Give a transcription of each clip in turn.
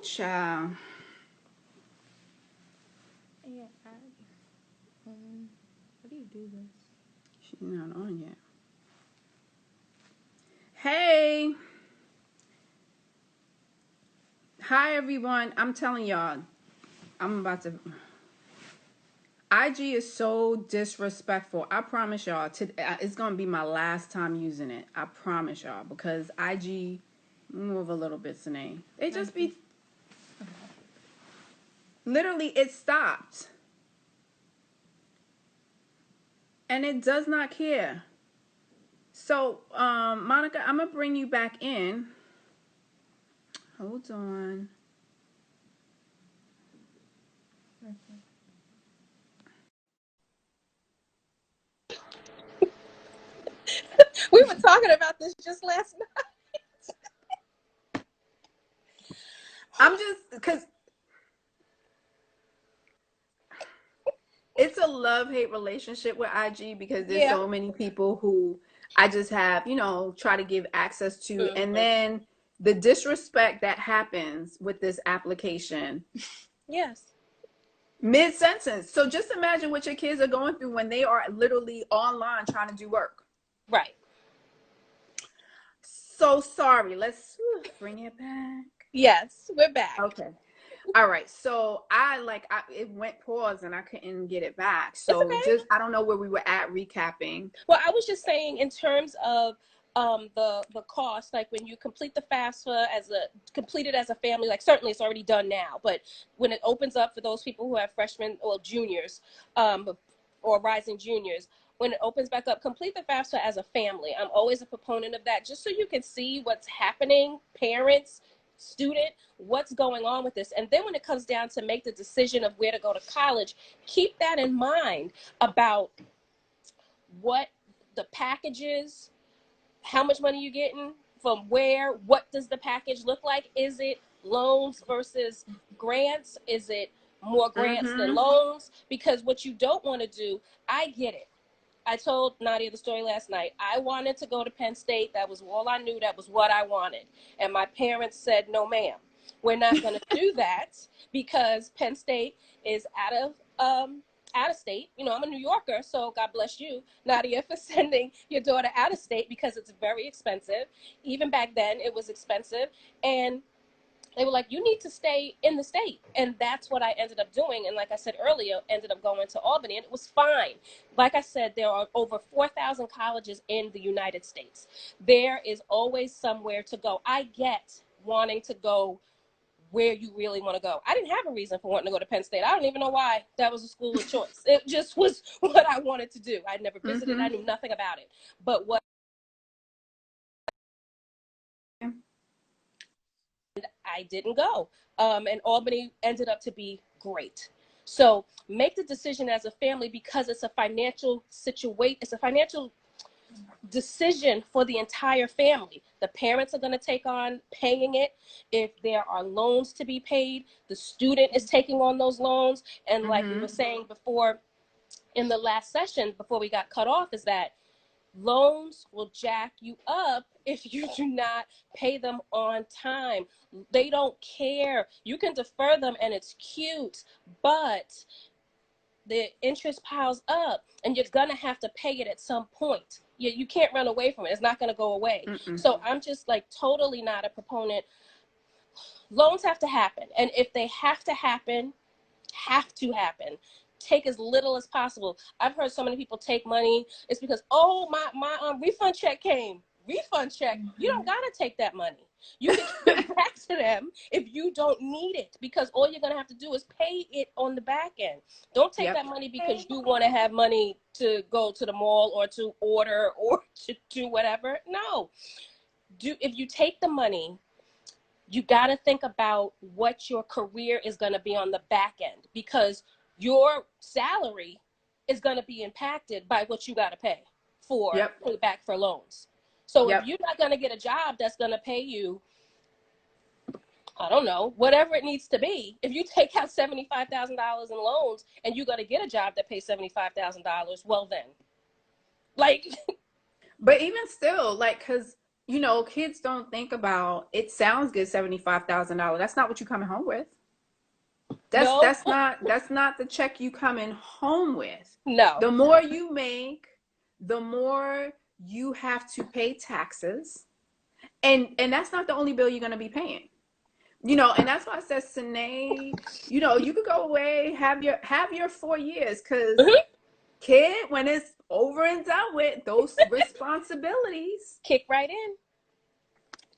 child. Yeah, how do you do this? She's not on yet. Hey. Hi, everyone. I'm telling y'all, I'm about to. IG is so disrespectful. I promise y'all, it's going to be my last time using it. I promise y'all. Because IG, move a little bit, Cenne. They just be. Literally, it stopped. And it does not care. So, Monica, I'm going to bring you back in. Hold on. We were talking about this just last night. I'm just, because it's a love-hate relationship with IG because there's Yeah. so many people who I just have, try to give access to. And then the disrespect that happens with this application. Yes. Mid-sentence. So just imagine what your kids are going through when they are literally online trying to do work. Right. So sorry. Let's bring it back. Yes, we're back. Okay. All right. So it went pause and I couldn't get it back. It's So okay. I don't know where we were at recapping. Well, I was just saying in terms of the cost, like when you complete the FAFSA completed as a family, like certainly it's already done now, but when it opens up for those people who have freshmen or juniors, or rising juniors, when it opens back up, complete the FAFSA as a family. I'm always a proponent of that, just so you can see what's happening, parents, student, what's going on with this. And then when it comes down to make the decision of where to go to college, keep that in mind about what the package is, how much money you're getting, from where, what does the package look like? Is it loans versus grants? Is it more grants than loans? Because what you don't want to do, I get it. I told Nadia the story last night. I wanted to go to Penn State. That was all I knew. That was what I wanted. And my parents said, no, ma'am, we're not going to do that because Penn State is out of state. You know, I'm a New Yorker, so God bless you, Nadia, for sending your daughter out of state because it's very expensive. Even back then, it was expensive. And they were like, you need to stay in the state. And that's what I ended up doing. And like I said earlier, ended up going to Albany, and it was fine. Like I said, there are over 4,000 colleges in the United States. There is always somewhere to go. I get wanting to go where you really want to go. I didn't have a reason for wanting to go to Penn State. I don't even know why that was a school of choice. It just was what I wanted to do. I'd never visited. I knew nothing about it. But what I didn't go. And Albany ended up to be great. So make the decision as a family because it's a financial situation. It's a financial decision for the entire family. The parents are going to take on paying it. If there are loans to be paid, the student is taking on those loans. And like we were saying before in the last session, before we got cut off, is that loans will jack you up if you do not pay them on time. They don't care. You can defer them and it's cute, but the interest piles up and you're gonna have to pay it at some point. You can't run away from it. It's not gonna go away. So I'm just like totally not a proponent. Loans have to happen, and if they have to happen, take as little as possible. I've heard so many people take money. It's because, oh, my refund check came. Refund check. You don't gotta take that money. You can give it back to them if you don't need it, because all you're gonna have to do is pay it on the back end. Don't take that money because you want to have money to go to the mall or to order or to do whatever. No. If you take the money, you got to think about what your career is going to be on the back end, because your salary is going to be impacted by what you got to pay for pay back for loans. So if you're not going to get a job that's going to pay you, I don't know, whatever it needs to be, if you take out $75,000 in loans and you're going to get a job that pays $75,000, well then, like. But even still, like, because you know, kids don't think about, it sounds good, $75,000. That's not what you coming home with. That's No, that's not that's not the check you coming home with. no. The more you make, the more you have to pay taxes. And that's not the only bill you're gonna be paying. You know, and that's why I said, Sine, you know, you could go away, have your 4 years, because Mhm. kid, when it's over and done with, those responsibilities. Kick right in.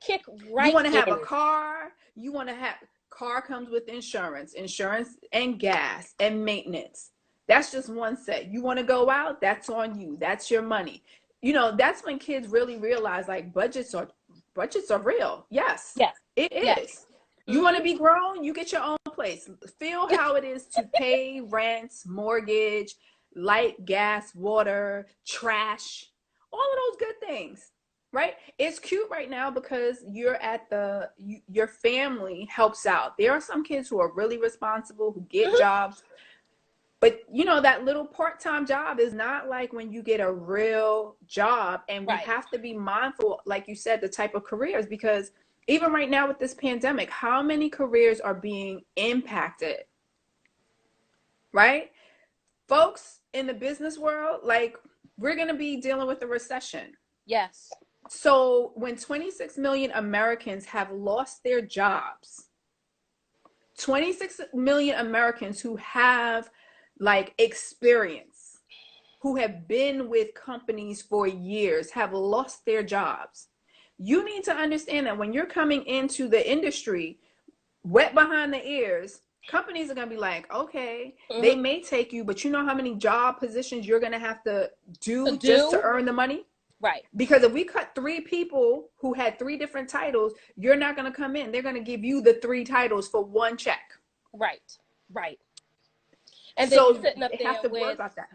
Kick You right want to have a in. car, you want to have car comes with insurance and gas and maintenance. That's just one set. You want to go out, that's on you. That's your money. You know, that's when kids really realize, like, budgets are real. Yes, Yes. it Yes. is. You want Mm-hmm. to be grown, you get your own place. Feel how it is to pay rent, mortgage, light, gas, water, trash, all of those good things, right? It's cute right now because your family helps out. There are some kids who are really responsible, who get Mm-hmm. jobs, but you know, that little part-time job is not like when you get a real job. And we Right. have to be mindful, like you said, the type of careers, because even right now with this pandemic, how many careers are being impacted, right? Folks in the business world, like, we're going to be dealing with a recession. Yes. So when 26 million Americans have lost their jobs, 26 million Americans who have, like, experience, who have been with companies for years, have lost their jobs. You need to understand that when you're coming into the industry wet behind the ears, companies are going to be like, okay, they Mm-hmm. may take you, but you know how many job positions you're going to have to To do just to do. earn the money? Right. Because if we cut three people who had three different titles, you're not going to come in. They're going to give you the three titles for one check. Right. Right. And then you're So sitting up they there have to worry with about that.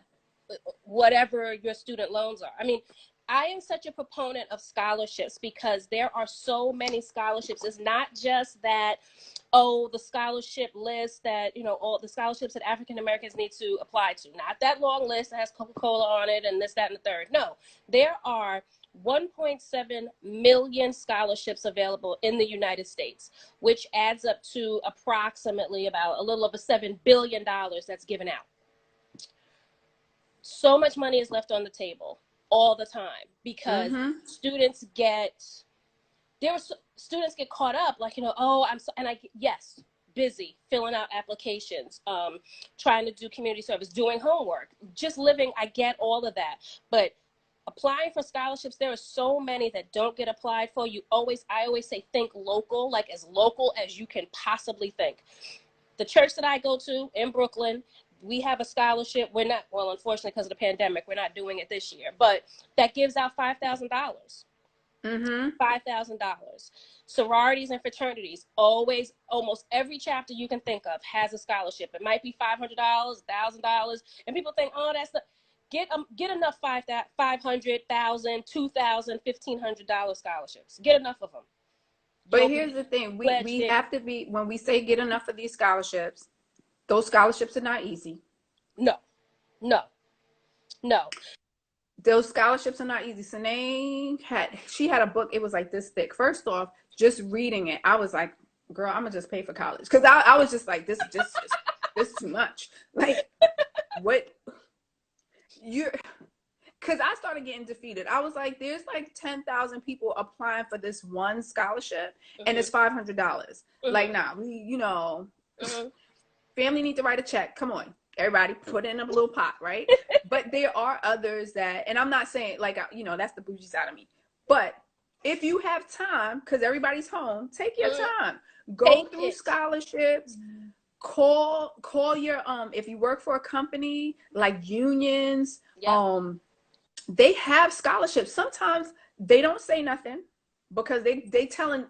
whatever your student loans are. I mean, I am such a proponent of scholarships because there are so many scholarships. It's not just that, oh, the scholarship list that, you know, all the scholarships that African Americans need to apply to. Not that long list that has Coca-Cola on it and this, that, and the third. No, there are 1.7 million scholarships available in the United States, which adds up to approximately about a little over $7 billion that's given out. So much money is left on the table all the time because Mm-hmm. students get students get caught up, like, you know, oh, I'm so, and I, yes, busy filling out applications, trying to do community service, doing homework, just living. I get all of that, but applying for scholarships, there are so many that don't get applied for. I always say, think local, like as local as you can possibly think. The church that I go to in Brooklyn, we have a scholarship. We're not, well, unfortunately, because of the pandemic, we're not doing it this year, but that gives out $5,000. Mm-hmm. $5,000. Sororities and fraternities, always, almost every chapter you can think of has a scholarship. It might be $500, $1,000, and people think, oh, that's the get enough $500,000, $2,000, $1,500 scholarships. Get enough of them. But You'll here's be the thing: we pledged in. have to be, when we say get enough of these scholarships, those scholarships are not easy. No, no, no. Those scholarships are not easy. Sine had a book. It was like this thick. First off, just reading it, I was like, girl, I'm gonna just pay for college, because I was just like, this too much. Like, what you're because I started getting defeated. I was like, there's like 10,000 people applying for this one scholarship, and Mm-hmm. it's $500. Like, Mm-hmm. nah, Mm-hmm. family need to write a check. Come on, everybody, put in a little pot, right? But there are others that, and I'm not saying, like, that's the bougie side of me. But if you have time, because everybody's home, take your Mm-hmm. time. Go Take through it. scholarships. Call your if you work for a company like unions, Yep. they have scholarships. Sometimes they don't say nothing because they telling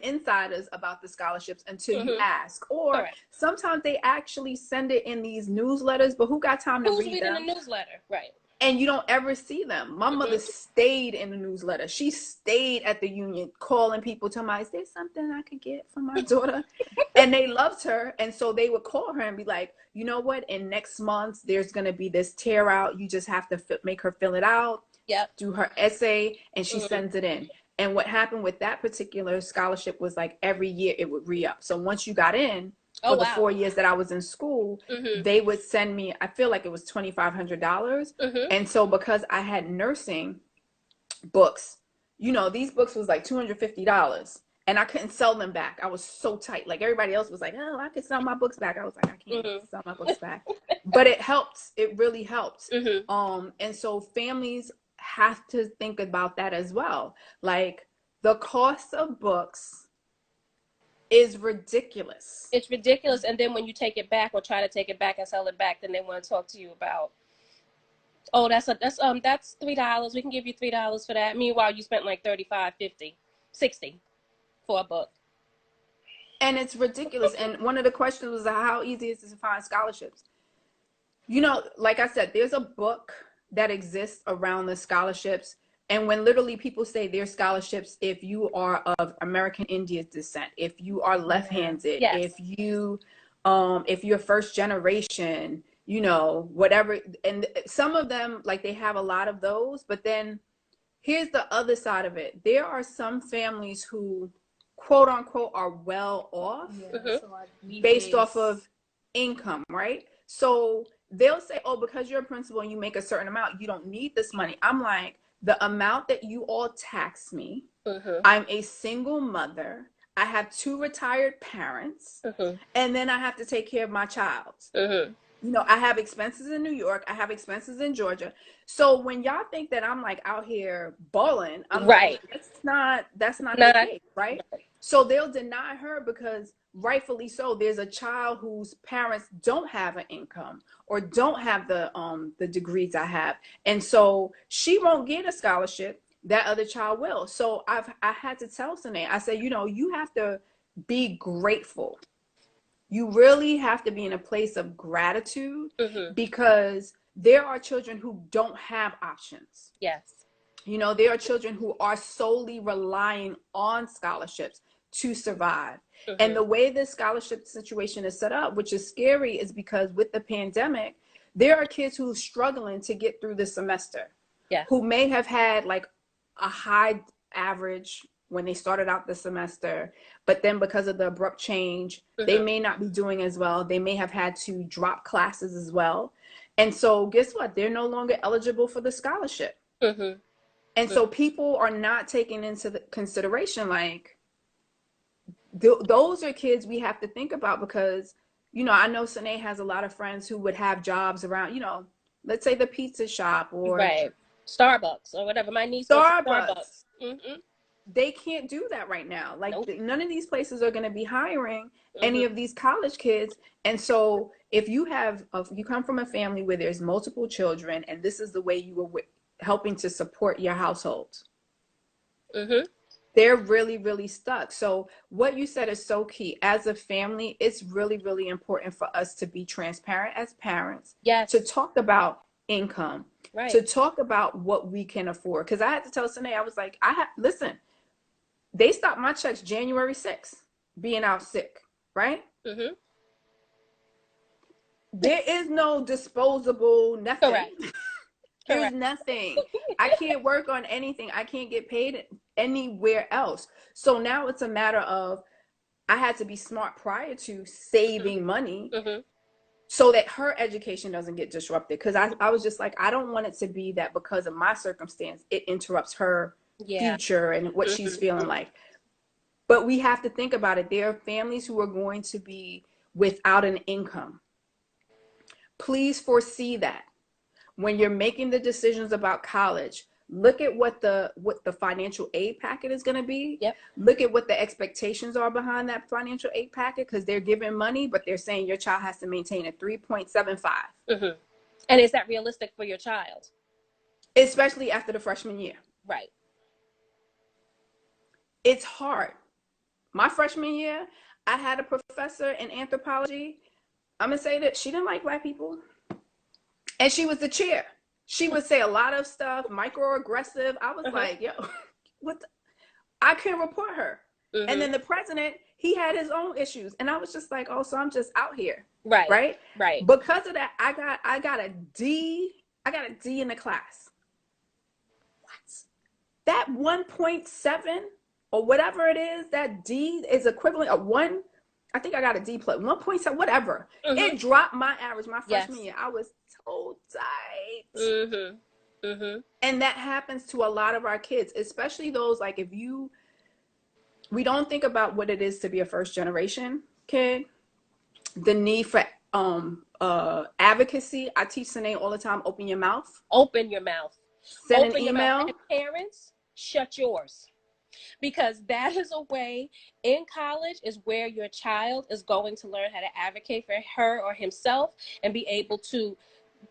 insiders about the scholarships until you Mm-hmm. ask. Or Correct. sometimes they actually send it in these newsletters, but who got time to Who's read reading the them? newsletter? Right. And you don't ever see them. My mother Mm-hmm. stayed in the newsletter. She stayed at the union calling people to my, is there something I could get for my daughter? And they loved her. And so they would call her and be like, you know what? In next month, there's going to be this tear out. You just have to make her fill it out, Yep. do her essay, and she Mm-hmm. sends it in. And what happened with that particular scholarship was like every year it would re-up. So once you got in, Oh, for the wow. 4 years that I was in school, they would send me, I feel like it was $2,500. And so because I had nursing books, you know, these books was like $250 and I couldn't sell them back. I was so tight. Like everybody else was like, oh, I could sell my books back. I was like, I can't sell my books back. But it helps. It really helps. And so families have to think about that as well. Like the cost of books is ridiculous. It's ridiculous. And then when you take it back or try to take it back and sell it back, then they want to talk to you about, oh, that's $3. We can give you $3 for that. Meanwhile, you spent like 35, 50, 60 for a book. And it's ridiculous. And one of the questions was, how easy is it to find scholarships? You know, like I said, there's a book that exists around the scholarships. And when literally people say there's scholarships, if you are of American Indian descent, if you are left-handed, Yes. if you're first generation, you know, whatever. And some of them, like they have a lot of those, but then here's the other side of it. There are some families who, quote unquote, are well off based off of income, right? So they'll say, oh, because you're a principal and you make a certain amount, you don't need this money. I'm like, the amount that you all tax me, I'm a single mother, I have 2 retired parents, and then I have to take care of my child. You know, I have expenses in New York, I have expenses in Georgia. So when y'all think that I'm like out here balling, I'm like, that's not the case, right? So they'll deny her because rightfully so, there's a child whose parents don't have an income or don't have the degrees I have. And so she won't get a scholarship, that other child will. So I had to tell Cenne, I said, you know, you have to be grateful. You really have to be in a place of gratitude because there are children who don't have options. Yes. You know, there are children who are solely relying on scholarships to survive. And the way this scholarship situation is set up, which is scary, is because with the pandemic, there are kids who are struggling to get through the semester, who may have had like a high average when they started out the semester, but then because of the abrupt change, they may not be doing as well. They may have had to drop classes as well. And so guess what? They're no longer eligible for the scholarship. And so people are not taking into the consideration, like, those are kids we have to think about because, you know, I know Cenne has a lot of friends who would have jobs around, you know, let's say the pizza shop or Starbucks or whatever. My niece Starbucks. They can't do that right now. Like none of these places are going to be hiring any of these college kids. And so if you come from a family where there's multiple children and this is the way you were helping to support your household, they're really, really stuck. So what you said is so key. As a family, it's really, really important for us to be transparent as parents, to talk about income, to talk about what we can afford. Because I had to tell Cenne, I was like, listen, they stopped my checks January 6th, being out sick, right? There is no disposable nothing. There's nothing. I can't work on anything. I can't get paid anywhere else. So now it's a matter of, I had to be smart prior to saving money so that her education doesn't get disrupted. Because I was just like, I don't want it to be that because of my circumstance, it interrupts her future and what she's feeling like. But we have to think about it. There are families who are going to be without an income. Please foresee that. When you're making the decisions about college, look at what the financial aid packet is going to be. Look at what the expectations are behind that financial aid packet, because they're giving money, but they're saying your child has to maintain a 3.75. And is that realistic for your child? Especially after the freshman year. It's hard. My freshman year, I had a professor in anthropology. I'm going to say that she didn't like Black people. And she was the chair. She would say a lot of stuff, microaggressive. I was like, yo, what? I couldn't report her. And then the president, he had his own issues. And I was just like, oh, so I'm just out here. Right. Because of that, I got a D. I got a D in the class. What? that 1.7 or whatever it is, that D is equivalent of one. I think I got a D plus 1.7, whatever. Mm-hmm. It dropped my average my freshman Yes. year. I was so tight. Mm-hmm. Mm-hmm. And that happens to a lot of our kids, especially those, like, we don't think about what it is to be a first generation kid, the need for advocacy. I teach Cenne all the time, open your mouth. Open your mouth. Send an Open your mouth. email. And parents, shut yours. Because that is a way in college is where your child is going to learn how to advocate for her or himself and be able to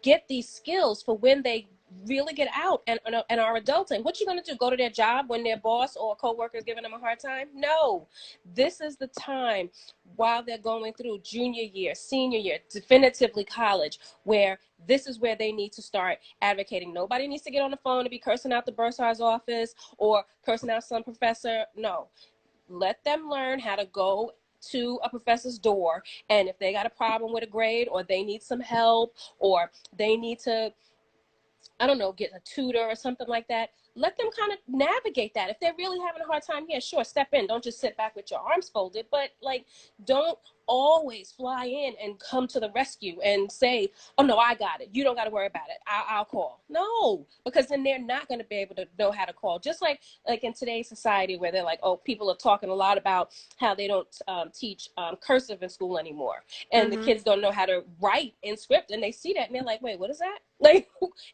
get these skills for when they really get out and are adulting. What you going to do? Go to their job when their boss or coworker is giving them a hard time? No. This is the time while they're going through junior year, senior year, definitively college, where this is where they need to start advocating. Nobody needs to get on the phone and be cursing out the bursar's office or cursing out some professor. No. Let them learn how to go to a professor's door, and if they got a problem with a grade or they need some help or they need to, I don't know, get a tutor or something like that, let them kind of navigate that. If they're really having a hard time, yeah, sure, step in. Don't just sit back with your arms folded, but like, don't always fly in and come to the rescue and say, oh no, I got it. You don't got to worry about it. I'll call. No, because then they're not going to be able to know how to call. Just like in today's society where they're like, oh, people are talking a lot about how they don't teach cursive in school anymore. And the kids don't know how to write in script, and they see that and they're like, wait, what is that? Like,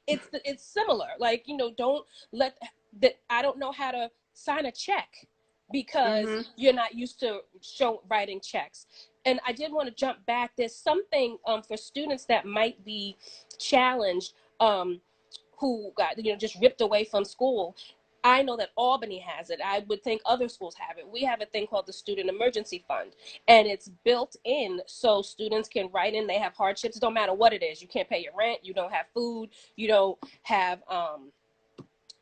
it's similar. Like, don't let that. I don't know how to sign a check because you're not used to writing checks. And I did want to jump back. There's something for students that might be challenged, who got just ripped away from school. I know that Albany has it. I would think other schools have it. We have a thing called the Student Emergency Fund, and it's built in so students can write in. They have hardships. It don't matter what it is. You can't pay your rent. You don't have food. You don't have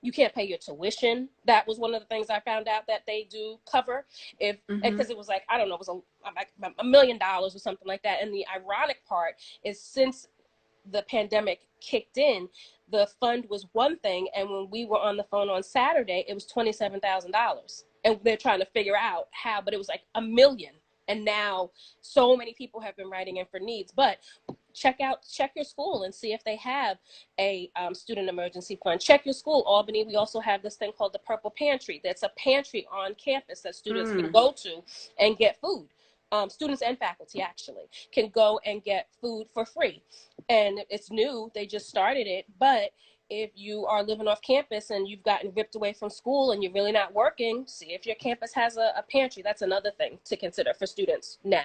you can't pay your tuition. That was one of the things I found out that they do cover. Because it was like, I don't know, it was like $1 million or something like that. And the ironic part is, since the pandemic kicked in, the fund was one thing, and when we were on the phone on Saturday, it was $27,000, and they're trying to figure out how, but it was like $1 million. And now so many people have been writing in for needs. But check your school and see if they have a student emergency fund. Check your school. Albany, we also have this thing called the Purple Pantry. That's a pantry on campus that students can go to and get food. Students and faculty actually can go and get food for free. And it's new, they just started it. But if you are living off campus and you've gotten ripped away from school and you're really not working, see if your campus has a pantry. That's another thing to consider for students now.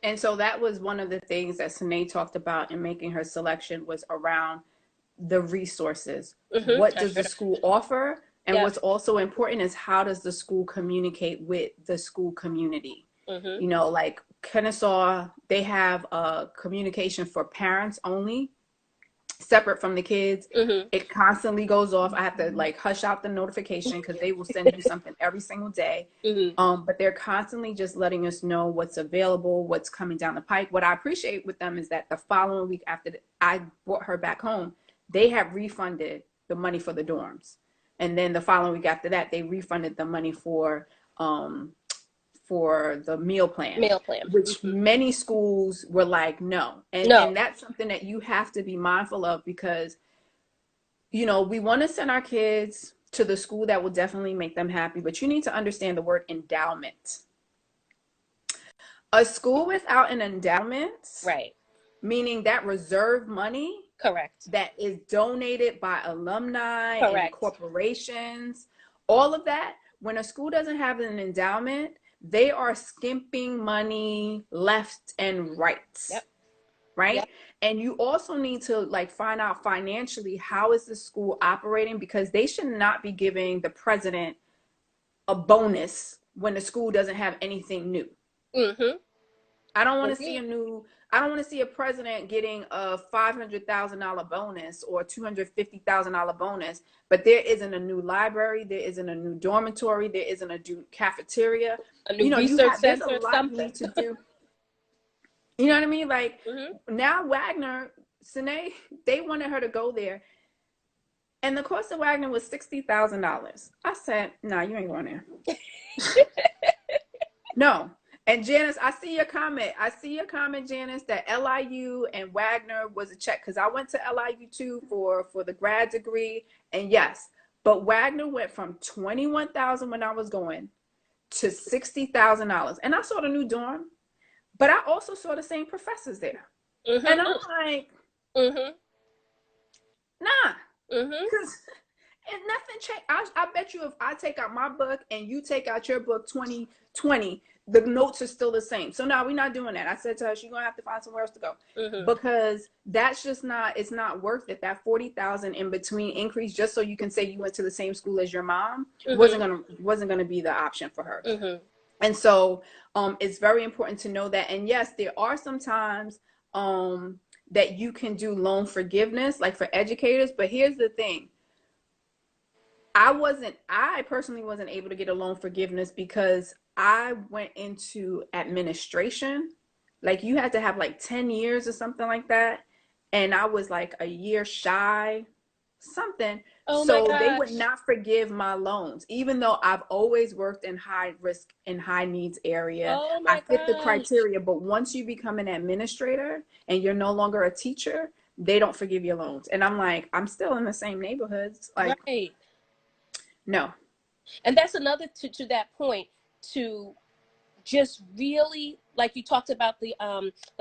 And so that was one of the things that Cenne talked about in making her selection, was around the resources. What does the school offer? And what's also important is, how does the school communicate with the school community? Like Kennesaw, they have a communication for parents only, separate from the kids. It constantly goes off. I have to like hush out the notification because they will send you something every single day. But they're constantly just letting us know what's available, what's coming down the pike. What I appreciate with them is that the following week after I brought her back home, they have refunded the money for the dorms. And then the following week after that, they refunded the money for the meal plan, which many schools were like, no. And that's something that you have to be mindful of, because, we want to send our kids to the school that will definitely make them happy, but you need to understand the word endowment. A school without an endowment, Right. meaning that reserve money, Correct, that is donated by alumni and Correct. corporations, all of that. When a school doesn't have an endowment, they are skimping money left and right. Right. Yep. And you also need to like find out financially, how is the school operating, because they should not be giving the president a bonus when the school doesn't have anything new. I don't want to see a president getting a $500,000 bonus or $250,000 bonus, but there isn't a new library, there isn't a new dormitory, there isn't a new cafeteria, a new research center, there's a lot something you need to do. You know what I mean? Like now Wagner, Cenne, they wanted her to go there. And the cost of Wagner was $60,000. I said, "Nah, you ain't going there." No. And Janice, I see your comment. I see your comment, Janice, that LIU and Wagner was a check, because I went to LIU too for the grad degree, and yes, but Wagner went from 21,000 when I was going to $60,000, and I saw the new dorm, but I also saw the same professors there, and I'm like, Mm-hmm. nah, Mm-hmm. because and nothing changed. I bet you if I take out my book and you take out your book 2020, the notes are still the same. So no, we're not doing that. I said to her, she's gonna have to find somewhere else to go, Mm-hmm. because that's just not. It's not worth it. That 40,000 in between increase just so you can say you went to the same school as your mom wasn't gonna be the option for her. Mm-hmm. And so it's very important to know that. And yes, there are some times that you can do loan forgiveness, like for educators. But here's the thing. I personally wasn't able to get a loan forgiveness because I went into administration. Like you had to have like 10 years or something like that. And I was like a year shy, something. Oh my So they would gosh. not forgive my loans, even though I've always worked in high risk and high needs area. Oh I my fit the gosh. criteria. But once you become an administrator and you're no longer a teacher, they don't forgive your loans. And I'm like, I'm still in the same neighborhoods. Like, Right. no. And that's another to that point, to just really, like you talked about the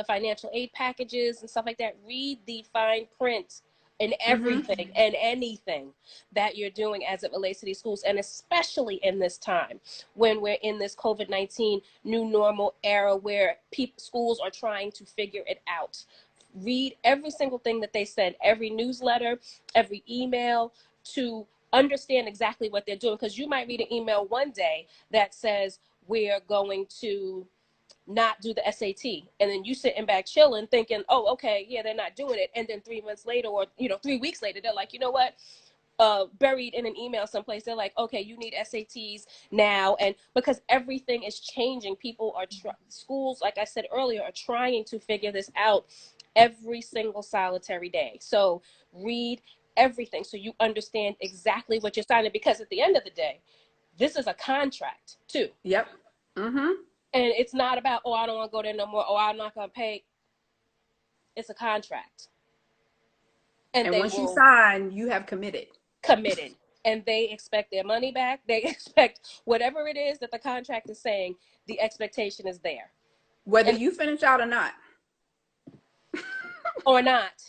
financial aid packages and stuff like that, read the fine print in Mm-hmm. everything and anything that you're doing as it relates to these schools, and especially in this time when we're in this COVID-19 new normal era where schools are trying to figure it out. Read every single thing that they send, every newsletter, every email, to understand exactly what they're doing, because you might read an email one day that says we're going to not do the SAT, and then you sitting back chilling thinking, oh, okay, yeah, they're not doing it, and then 3 months later, or 3 weeks later, they're like, you know what, buried in an email someplace, they're like, okay, you need SATs now. And because everything is changing, people are schools, like I said earlier, are trying to figure this out every single solitary day. So read everything so you understand exactly what you're signing, because at the end of the day, this is a contract too. Yep. Mm-hmm. And it's not about, oh, I don't want to go there no more, oh, I'm not going to pay. It's a contract, and And they once you will sign, you have committed. committed, and they expect their money back. They expect whatever it is that the contract is saying, the expectation is there. Whether And you finish out or not. or not.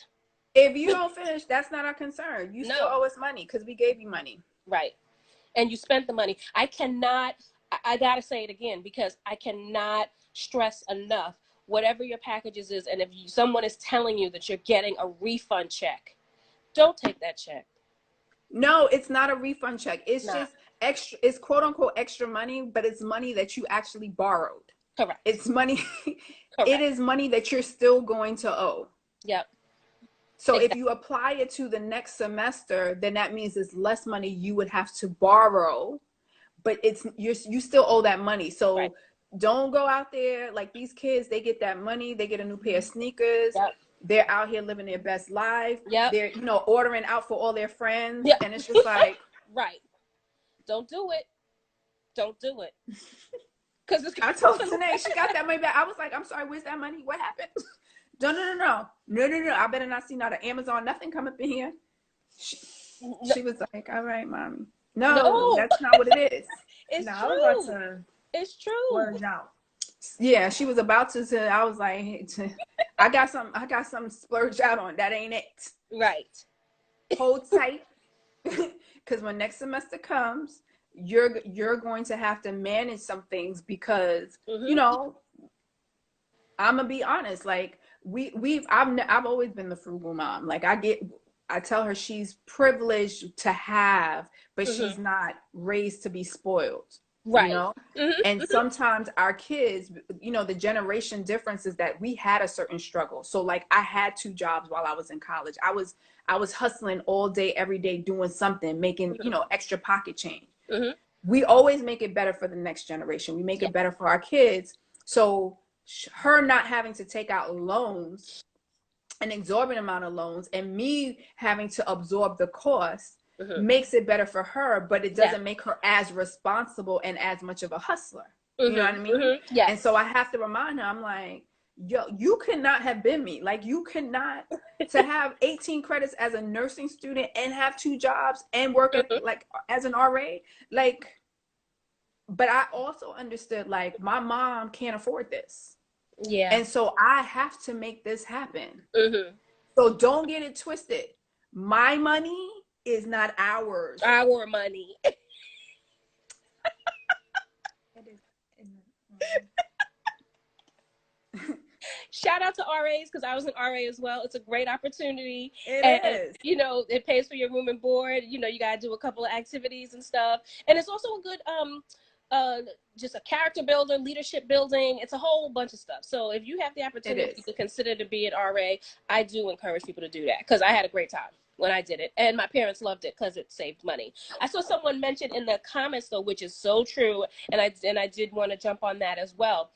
If you don't finish, that's not our concern. You still No. owe us money because we gave you money. Right. And you spent the money. I cannot, I gotta say it again, because I cannot stress enough, whatever your packages is, and if someone is telling you that you're getting a refund check, don't take that check. No, it's not a refund check. It's Nah. just extra. It's quote unquote extra money, but it's money that you actually borrowed. Correct. It's money. It Correct. is money that you're still going to owe. Yep. So if Exactly. you apply it to the next semester, then that means it's less money you would have to borrow, but you still owe that money. Right. So don't go out there like these kids. They get that money, they get a new pair of sneakers, Yep. they're out here living their best life, Yep. they're ordering out for all their friends, Yep. and it's just like, Right. Don't do it. Don't do it. Because it's I told Cenne, she got that money back. I was like, I'm sorry, where's that money? What happened? No. I better not see not an Amazon, nothing come up in here. She was like, all right, mommy. No, no. that's not what it is. It's No, I was about true. to It's true. splurge out. Yeah, she was about to. I was like, I got something splurge out on. That ain't it. Right. Hold tight, because when next semester comes, you're going to have to manage some things, because Mm-hmm. I'm gonna be honest. Like I've always been the frugal mom. Like I tell her she's privileged to have, but Mm-hmm. she's not raised to be spoiled. You Right. know, and Mm-hmm. sometimes our kids, the generation difference is that we had a certain struggle. So like I had two jobs while I was in college. I was hustling all day, every day, doing something, making Mm-hmm. extra pocket change. Mm-hmm. We always make it better for the next generation. We make Yeah. it better for our kids. So her not having to take out loans, an exorbitant amount of loans, and me having to absorb the cost, makes it better for her, but it Yeah. doesn't make her as responsible and as much of a hustler. You know what I mean? Yes. And so I have to remind her, I'm like, yo, you could not have been me. Like, you could not, to have 18 credits as a nursing student and have 2 jobs and work like as an RA, like, but I also understood, like, my mom can't afford this. Yeah. And so I have to make this happen. So don't get it twisted. My money is not ours. Our money. Shout out to RAs, because I was an RA as well. It's a great opportunity. It is. You know, it pays for your room and board. You know, you got to do a couple of activities and stuff. And it's also a good, just a character builder, leadership building. It's a whole bunch of stuff. So if you have the opportunity to consider to be an RA, I do encourage people to do that, because I had a great time when I did it. And my parents loved it because it saved money. I saw someone mention in the comments, though, which is so true. And I did want to jump on that as well.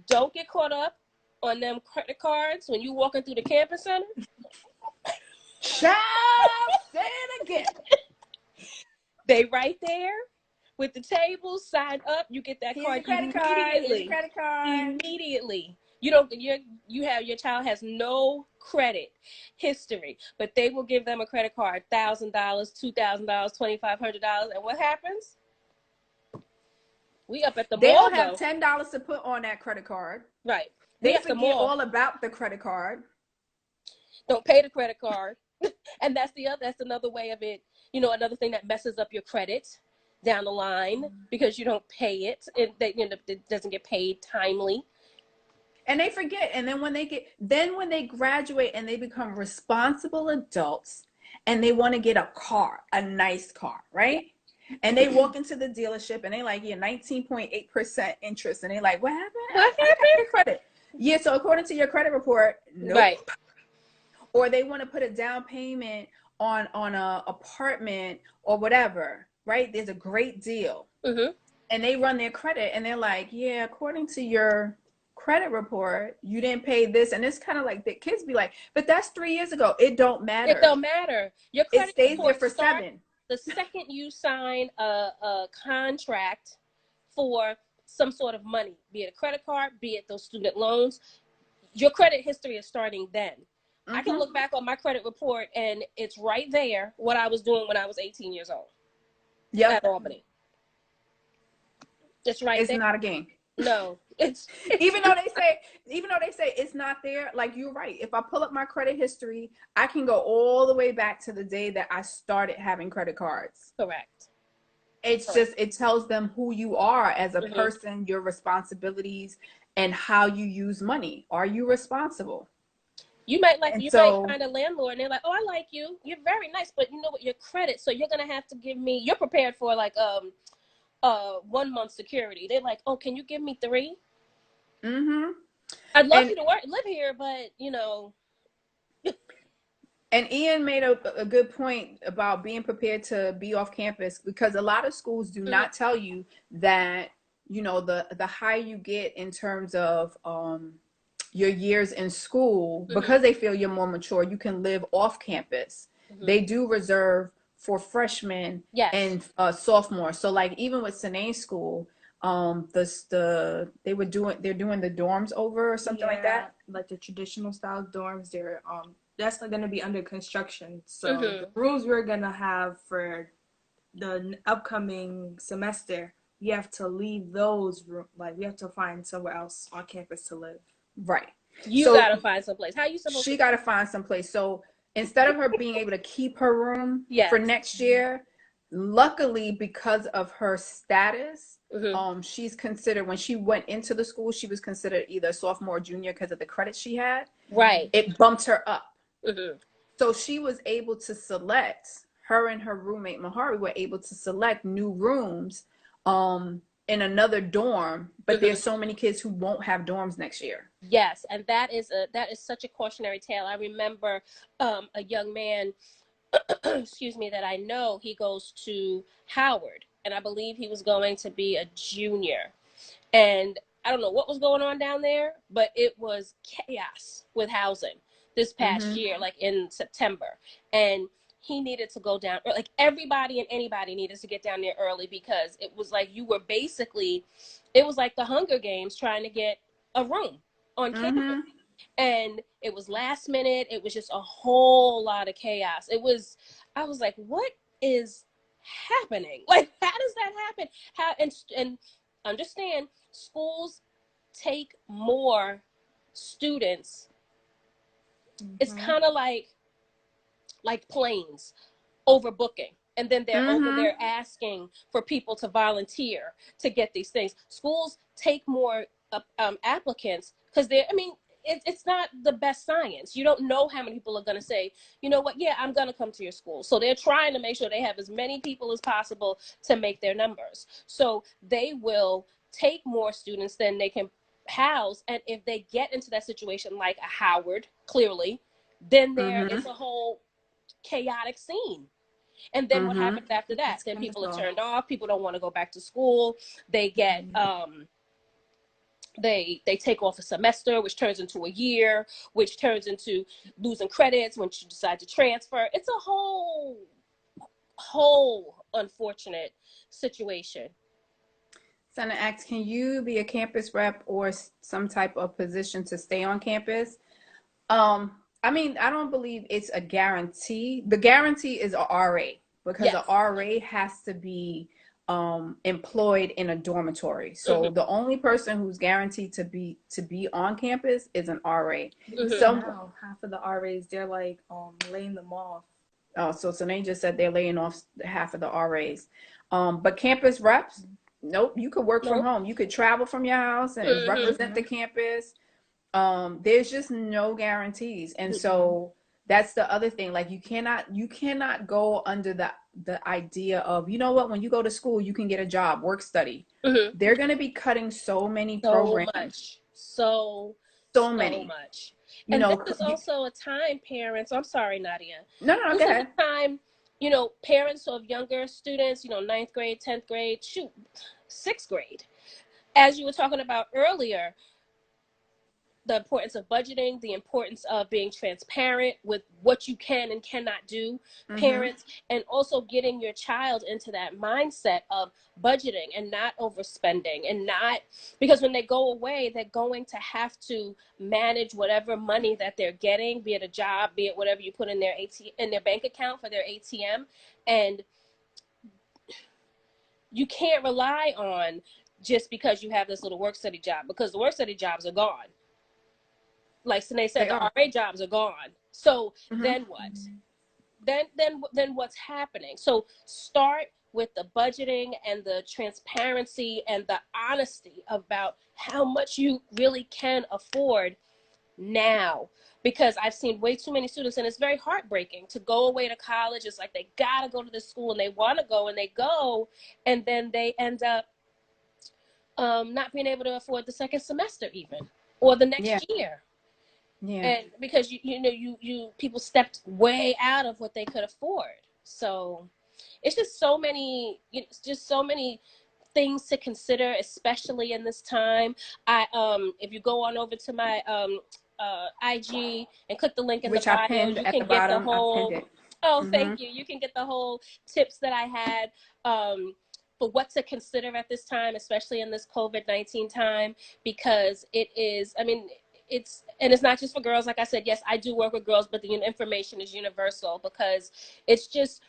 Don't get caught up on them credit cards when you walking through the campus center. Child, say it again. They right there with the table, sign up, you get that Here's card your credit immediately. card. Here's your credit card. Immediately. You don't your child has no credit history, but they will give them a credit card, $1,000, $2,000, $2,500, and what happens? We up at the They mall. don't have $10 to put on that credit card. Right. They forget all about the credit card. Don't pay the credit card. And that's another way of it, you know, another thing that messes up your credit down the line, because you don't pay it. It doesn't get paid timely. And they forget. And then when they graduate and they become responsible adults and they want to get a car, a nice car, right? And they walk into the dealership and they like, yeah, 19.8% interest. And they like, what happened? What happened? Your credit. Yeah, so according to your credit report, nope. Right. Or they want to put a down payment on a apartment or whatever, right? There's a great deal. And they run their credit and they're like, yeah, according to your credit report, you didn't pay this. And it's kind of like the kids be like, but that's 3 years ago. It don't matter. It don't matter. Your credit stays there for 7. The second you sign a contract for some sort of money, be it a credit card, be it those student loans, your credit history is starting then. I can look back on my credit report and it's right there what I was doing when I was 18 years old. Yep. At Albany. It's right there. It's not a game. No, it's even though they say it's not there, like, you're right. If I pull up my credit history, I can go all the way back to the day that I started having credit cards. Correct. It's just, it tells them who you are as a person, your responsibilities, and how you use money. Are you responsible? You might find a landlord and they're like, oh, I like you. You're very nice, but you know what, your credit, so you're gonna have to give me, you're prepared for like 1 month security. They're like, oh, can you give me 3? I'd love you to live here, but you know. And Ian made a good point about being prepared to be off campus, because a lot of schools do not tell you that, you know, the higher you get in terms of your years in school, because they feel you're more mature, you can live off campus. They do reserve for freshmen and sophomores. So like even with Cenne school, they're doing the dorms over or something like that. Like the traditional style dorms, they're that's going to be under construction. So the rooms we're going to have for the upcoming semester, we have to leave those we have to find somewhere else on campus to live. Right. You gotta find someplace. How you supposed She gotta find someplace. So instead of her being able to keep her room for next year, luckily, because of her status, she's considered, when she went into the school, she was considered either sophomore or junior because of the credit she had. Right. It bumped her up. So she was able to select, her and her roommate Mahari were able to select new rooms in another dorm, but there's so many kids who won't have dorms next year. Yes, and that is such a cautionary tale. I remember a young man, excuse me, that I know, he goes to Howard, and I believe he was going to be a junior. And I don't know what was going on down there, but it was chaos with housing this past year, like in September. And he needed to go down, like everybody and anybody needed to get down there early, because it was like you were basically, it was like the Hunger Games trying to get a room on campus. And it was last minute. It was just a whole lot of chaos. I was like, what is happening? Like, how does that happen? How, and understand, schools take more students. It's kind of like planes overbooking, and then they're over there asking for people to volunteer to get these things. Schools take more applicants because it's not the best science. You don't know how many people are going to say, you know what, yeah, I'm going to come to your school. So they're trying to make sure they have as many people as possible to make their numbers. So they will take more students than they can house. And if they get into that situation like a Howard, clearly, then there is a whole chaotic scene. And then what happens after that? Then people are turned off. People don't want to go back to school. They get they take off a semester, which turns into a year, which turns into losing credits when you decide to transfer. It's a whole unfortunate situation. Sana asks, can you be a campus rep or some type of position to stay on campus? I mean, I don't believe it's a guarantee. The guarantee is a RA, because a RA has to be employed in a dormitory. So the only person who's guaranteed to be on campus is an RA. So now, half of the RAs, they're like laying them off. Oh, so they just said they're laying off half of the RAs. But campus reps, nope, you could work from home. You could travel from your house and represent the campus. There's just no guarantees. And so that's the other thing. Like, you cannot go under the idea of, you know what, when you go to school, you can get a job, work study. They're going to be cutting so many programs. So many. And this is also a time, parents. I'm sorry, Nadia. No, go ahead. This is a time, parents of younger students, 9th grade, 10th grade, 6th grade. As you were talking about earlier, the importance of budgeting, the importance of being transparent with what you can and cannot do, parents, and also getting your child into that mindset of budgeting and not overspending, and not, because when they go away, they're going to have to manage whatever money that they're getting, be it a job, be it whatever you put in their bank account for their ATM. And you can't rely on just because you have this little work study job, because the work study jobs are gone. Like Cenne said, the RA jobs are gone. So then what? Then what's happening? So start with the budgeting and the transparency and the honesty about how much you really can afford now. Because I've seen way too many students, and it's very heartbreaking to go away to college. It's like they gotta go to this school and they want to go, and they go, and then they end up not being able to afford the second semester even, or the next year. And because you people stepped way out of what they could afford. So it's just so many things to consider, especially in this time. If you go on over to my IG and click the link in the bio, you can get the whole thank you. You can get the whole tips that I had for what to consider at this time, especially in this COVID-19 time, because it is, it's not just for girls. Like I said, yes, I do work with girls, but the information is universal, because it's just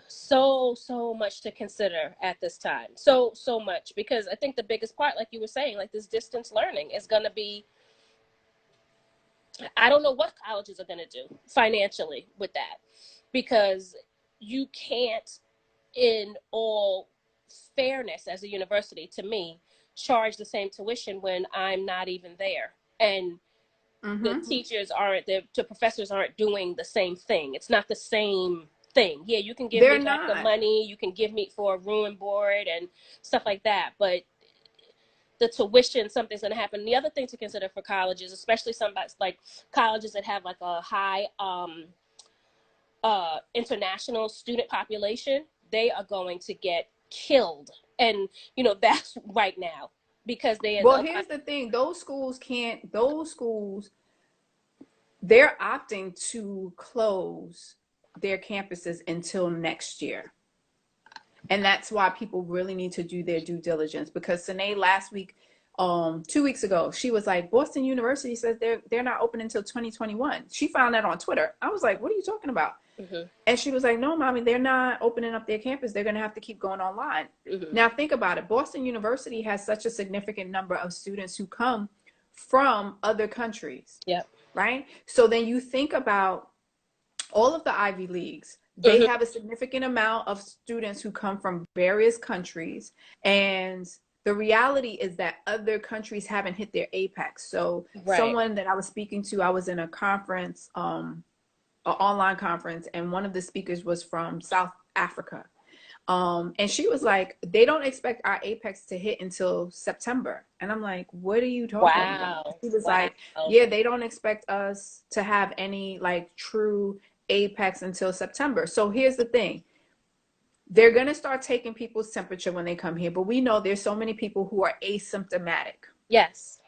so much to consider at this time. So much, because I think the biggest part, like you were saying, like this distance learning is going to be, I don't know what colleges are going to do financially with that, because you can't, in all fairness, as a university, to me, charge the same tuition when I'm not even there, and the teachers aren't, the professors aren't doing the same thing. It's not the same thing. Yeah, you can give me back the money, you can give me for a room and board and stuff like that, but the tuition, something's going to happen. The other thing to consider for colleges, especially somebody like colleges that have like a high international student population, they are going to get killed. And that's right now, because here's the thing, those schools, they're opting to close their campuses until next year. And that's why people really need to do their due diligence, because Cenne last week, 2 weeks ago, she was like, Boston University says they're not open until 2021. She found that on Twitter. I was like, what are you talking about? Mm-hmm. And she was like, no, mommy, they're not opening up their campus. They're going to have to keep going online. Mm-hmm. Now, think about it. Boston University has such a significant number of students who come from other countries. Yep. Right? So then you think about all of the Ivy Leagues. They Mm-hmm. have a significant amount of students who come from various countries. And the reality is that other countries haven't hit their apex. So Right. someone that I was speaking to, I was in a conference, an online conference, and one of the speakers was from South Africa. And she was like, they don't expect our apex to hit until September. And I'm like, what are you talking about? She was like, yeah, they don't expect us to have any like true apex until September. So here's the thing. They're going to start taking people's temperature when they come here, but we know there's so many people who are asymptomatic. Yes.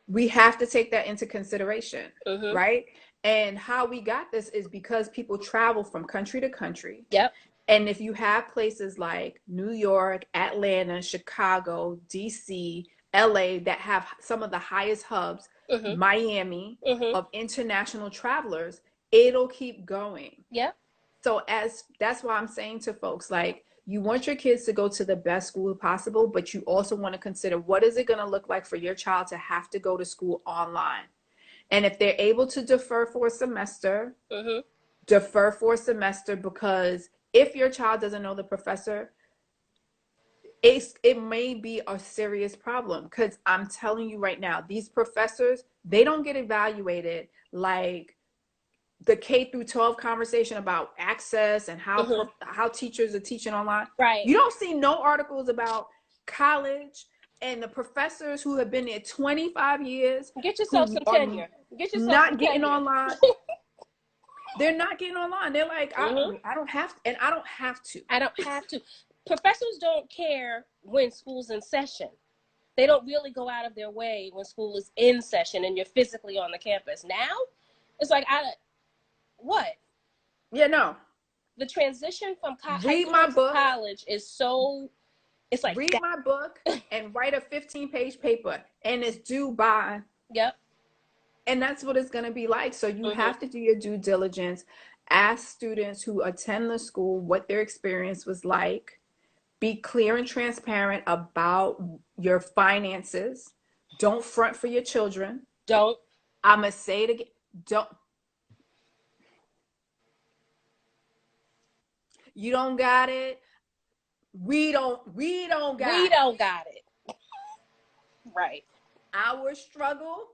We have to take that into consideration, Mm-hmm. right? And how we got this is because people travel from country to country. Yep. And if you have places like New York, Atlanta, Chicago, DC, LA that have some of the highest hubs, Mm-hmm. Miami, Mm-hmm. of international travelers, it'll keep going. Yep. So that's why I'm saying to folks, like, you want your kids to go to the best school possible, but you also want to consider what is it going to look like for your child to have to go to school online. And if they're able to defer for a semester, Mm-hmm. defer for a semester, because if your child doesn't know the professor, it may be a serious problem. Because I'm telling you right now, these professors, they don't get evaluated like the K through 12 conversation about access and how Mm-hmm. how teachers are teaching online. Right. You don't see no articles about college and the professors who have been there 25 years. Get yourself some tenure. Get yourself not some getting tenure. online. They're not getting online. They're like, Mm-hmm. I don't have to, and I don't have to. I don't have to. Professors don't care when school's in session. They don't really go out of their way when school is in session and you're physically on the campus. Now, it's like, what? Yeah, no. The transition from Read my book. college is so, it's like, read my book and write a 15-page paper, and it's due by. Yep. And that's what it's going to be like. So you have to do your due diligence. Ask students who attend the school what their experience was like. Be clear and transparent about your finances. Don't front for your children. Don't. I'm going to say it again. Don't. You don't got it. We don't got it. We don't got it. Right. Our struggle.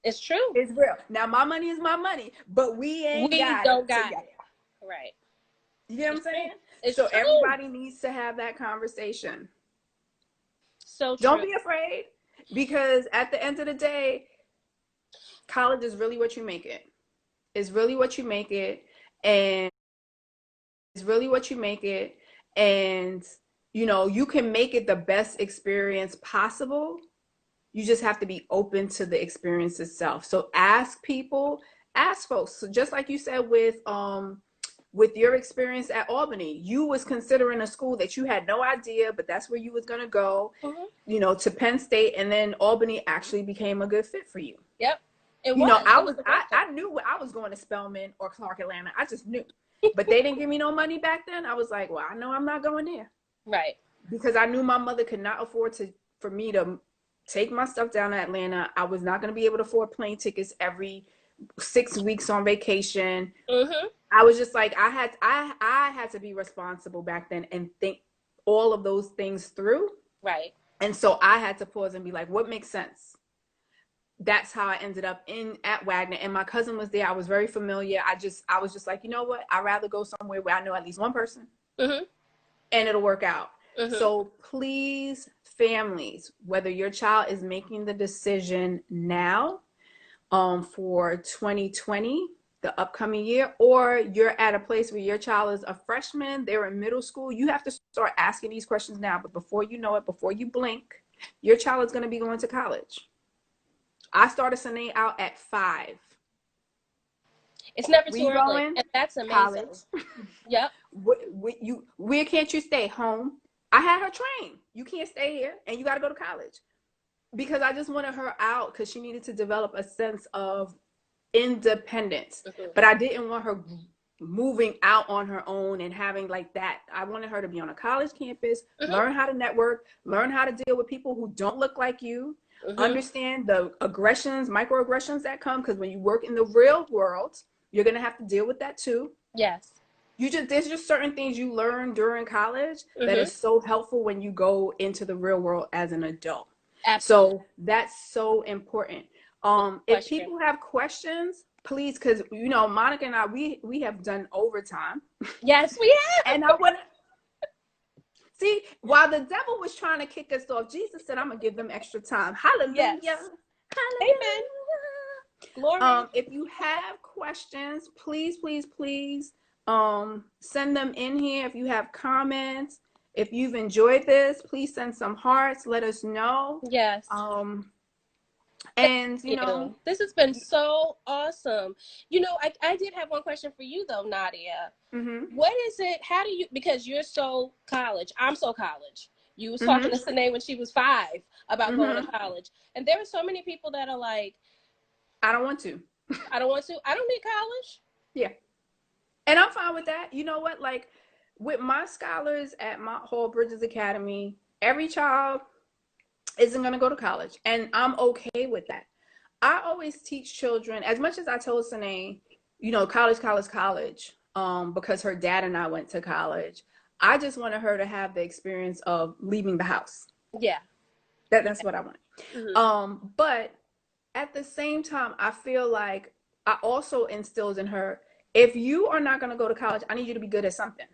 It's true. It's real. Now, my money is my money, but we don't got it. Right. You know what I'm saying? It's so true. Everybody needs to have that conversation. So don't be afraid, because at the end of the day, college is really what you make it. It's really what you make it. And it's really what you make it. And, you know, you can make it the best experience possible. You just have to be open to the experience itself. So ask people, ask folks. So just like you said with your experience at Albany, you was considering a school that you had no idea, but that's where you was going to go, you know, to Penn State, and then Albany actually became a good fit for you. Yep. I knew I was going to Spelman or Clark Atlanta. I just knew. But they didn't give me no money back then. I was like, well, I know I'm not going there. Right. Because I knew my mother could not afford for me to take my stuff down to Atlanta. I was not going to be able to afford plane tickets every 6 weeks on vacation. I was just like, I had to be responsible back then and think all of those things through. Right. And so I had to pause and be like, what makes sense? That's how I ended up at Wagner. And my cousin was there. I was very familiar. I was just like, you know what? I'd rather go somewhere where I know at least one person and it'll work out. So please, families, whether your child is making the decision now for 2020, the upcoming year, or you're at a place where your child is a freshman, they're in middle school, you have to start asking these questions now. But before you know it, before you blink, your child is going to be going to college. I started Cenne out at 5. It's never We too early, going and that's college. amazing. Yep. Where can't you stay? Home. I had her trained. You can't stay here, and you got to go to college, because I just wanted her out because she needed to develop a sense of independence. But I didn't want her moving out on her own and having like that. I wanted her to be on a college campus, learn how to network, learn how to deal with people who don't look like you, understand the aggressions, microaggressions that come, because when you work in the real world, you're going to have to deal with that too. Yes. There's just certain things you learn during college that is so helpful when you go into the real world as an adult. Absolutely. So that's so important. If people have questions, please, because Monica and I, we have done overtime. Yes, we have. And I want to see, while the devil was trying to kick us off, Jesus said, "I'm gonna give them extra time." Hallelujah. Yes. Hallelujah. Amen. Glory. If you have questions, please, please, please, send them in here. If you have comments, if you've enjoyed this, please send some hearts. Let us know. Yes. And this has been so awesome. I did have one question for you though, Nadia. What is it? How do you? Because you're so college. I'm so college. You was talking to Cenne when she was 5 about going to college, and there are so many people that are like, I don't want to. I don't want to. I don't need college. Yeah. And I'm fine with that. You know what? Like with my scholars at my Hall Bridges Academy, every child isn't going to go to college. And I'm okay with that. I always teach children, as much as I told Cenne, college, because her dad and I went to college. I just wanted her to have the experience of leaving the house. Yeah. That's what I want. But at the same time, I feel like I also instilled in her, if you are not going to go to college, I need you to be good at something.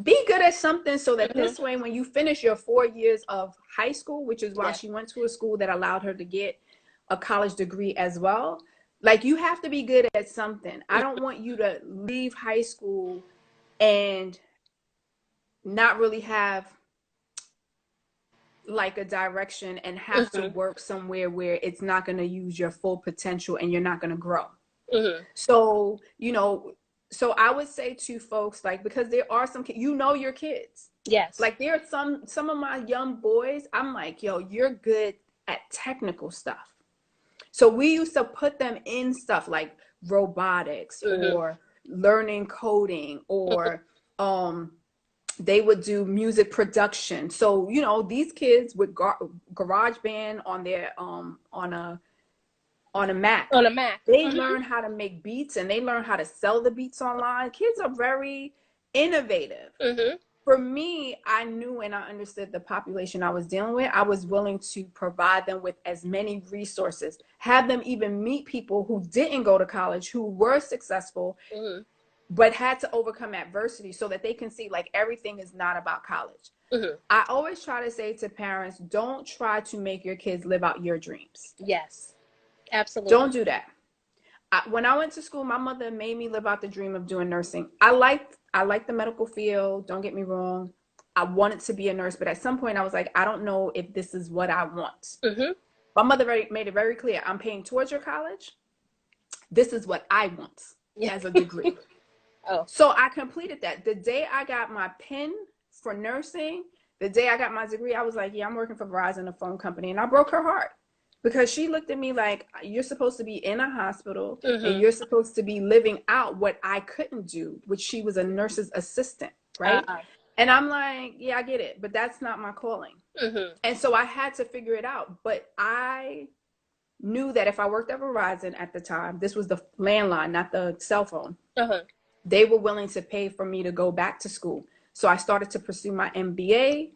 Be good at something so that this way, when you finish your 4 years of high school, which is why she went to a school that allowed her to get a college degree as well. Like, you have to be good at something. I don't want you to leave high school and not really have like a direction and have to work somewhere where it's not going to use your full potential and you're not going to grow. So, so I would say to folks, like, because there are some kids, your kids. Yes. Like there are some of my young boys, I'm like, yo, you're good at technical stuff. So we used to put them in stuff like robotics or learning coding or they would do music production. So, these kids with GarageBand on their on a Mac. On a Mac. They learn how to make beats and they learn how to sell the beats online. Kids are very innovative. For me, I knew and I understood the population I was dealing with. I was willing to provide them with as many resources, have them even meet people who didn't go to college, who were successful, but had to overcome adversity so that they can see like everything is not about college. I always try to say to parents, don't try to make your kids live out your dreams. Yes, absolutely. Don't do that. When I went to school, my mother made me live out the dream of doing nursing. I liked the medical field. Don't get me wrong. I wanted to be a nurse, but at some point I was like, I don't know if this is what I want. My mother made it very clear. I'm paying towards your college. This is what I want as a degree. So I completed that. The day I got my pen for nursing, the day I got my degree, I was like, yeah, I'm working for Verizon, a phone company. And I broke her heart. Because she looked at me like, you're supposed to be in a hospital and you're supposed to be living out what I couldn't do, which she was a nurse's assistant, right? And I'm like, yeah, I get it, but that's not my calling. And so I had to figure it out. But I knew that if I worked at Verizon at the time, this was the landline, not the cell phone, they were willing to pay for me to go back to school. So I started to pursue my MBA.